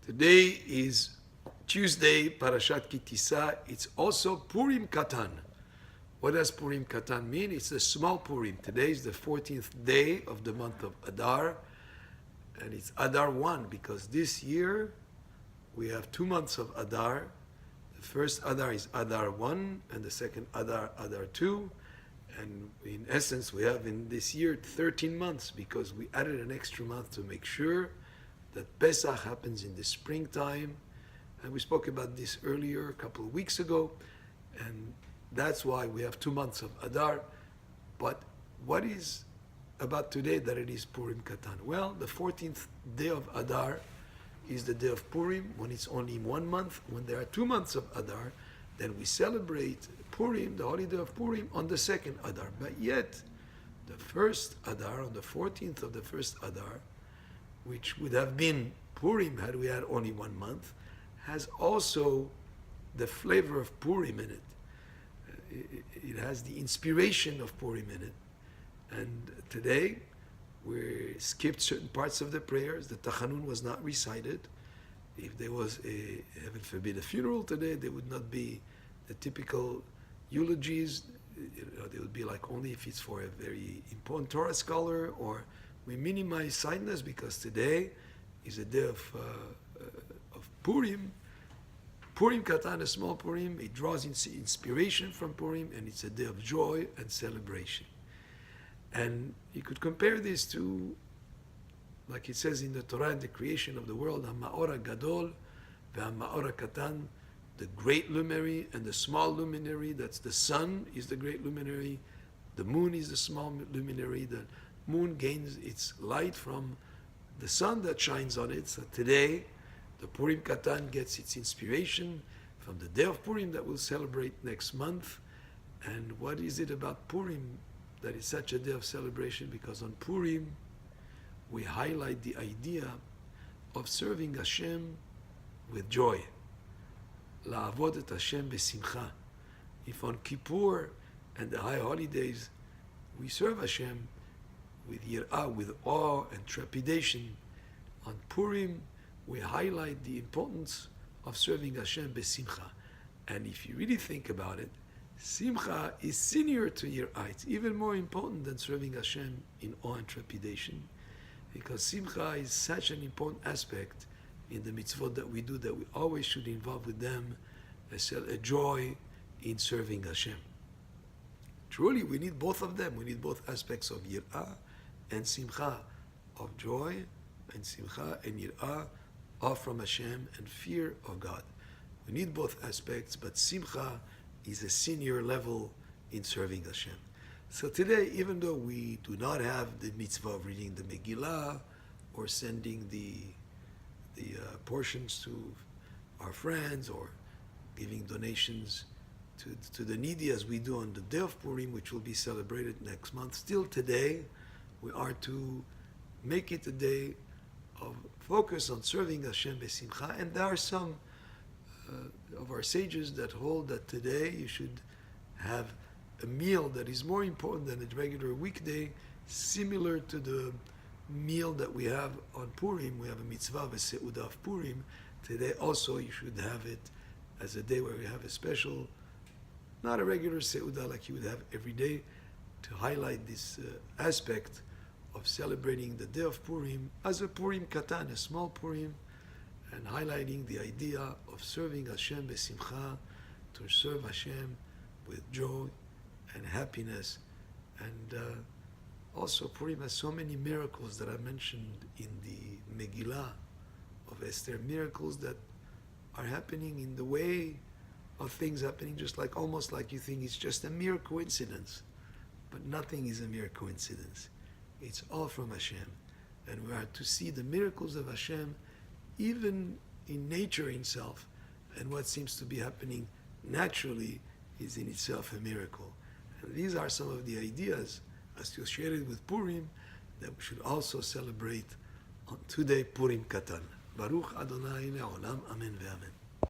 Today is Tuesday, Parashat Ki Tissa. It's also Purim Katan. What does Purim Katan mean? It's the small Purim. Today is the 14th day of the month of Adar, and it's Adar 1 because this year we have 2 months of Adar. The first Adar is Adar 1, and the second Adar, Adar 2. And in essence, we have in this year 13 months because we added an extra month to make sure that Pesach happens in the springtime. And we spoke about this earlier, a couple of weeks ago. And that's why we have 2 months of Adar. But what is about today that it is Purim Katan? Well, the 14th day of Adar is the day of Purim, when it's only 1 month. When there are 2 months of Adar, then we celebrate Purim, the holiday of Purim, on the second Adar. But yet, the first Adar, on the 14th of the first Adar, which would have been Purim had we had only 1 month, has also the flavor of Purim in it. It has the inspiration of Purim in it. And today, we skipped certain parts of the prayers. The Tachanun was not recited. If there was a, heaven forbid, a funeral today, there would not be the typical eulogies. They would be like only if it's for a very important Torah scholar, or we minimize sadness because today is a day of Purim. Purim Katan, a small Purim, it draws inspiration from Purim, and it's a day of joy and celebration. And you could compare this to, like it says in the Torah, in the creation of the world, HaMa'or Gadol ve'HaMa'or Katan, the great luminary and the small luminary. That's the sun is the great luminary, the moon is the small luminary. The moon gains its light from the sun that shines on it. So today, the Purim Katan gets its inspiration from the day of Purim that we'll celebrate next month. And what is it about Purim that is such a day of celebration? Because on Purim, we highlight the idea of serving Hashem with joy. La'avod et Hashem besimcha. If on Kippur and the high holidays, we serve Hashem with yir'ah, with awe and trepidation, on Purim, we highlight the importance of serving Hashem besimcha. And if you really think about it, simcha is senior to yir'ah. It's even more important than serving Hashem in awe and trepidation, because simcha is such an important aspect in the mitzvot that we do that we always should involve with them a joy in serving Hashem. Truly, we need both of them. We need both aspects of yir'ah and simcha, of joy and simcha and yir'ah, awe from Hashem and fear of God. We need both aspects, but simcha is a senior level in serving Hashem. So today, even though we do not have the mitzvah of reading the Megillah or sending the portions to our friends or giving donations to the needy as we do on the day of Purim, which will be celebrated next month, still today we are to make it a day of focus on serving Hashem besimcha. And there are some of our sages that hold that today you should have a meal that is more important than a regular weekday, similar to the meal that we have on Purim. We have a mitzvah, a seudah of Purim. Today also you should have it as a day where we have a special, not a regular seudah like you would have every day, to highlight this aspect of celebrating the day of Purim as a Purim Katan, a small Purim, and highlighting the idea of serving Hashem besimcha, to serve Hashem with joy and happiness. And also Purim has so many miracles that I mentioned in the Megillah of Esther, miracles that are happening in the way of things happening, just like almost like you think it's just a mere coincidence. But nothing is a mere coincidence. It's all from Hashem. And we are to see the miracles of Hashem even in nature itself. And what seems to be happening naturally is in itself a miracle. And these are some of the ideas associated with Purim that we should also celebrate on today, Purim Katan. Baruch Adonai Le'olam, Amen ve'amen.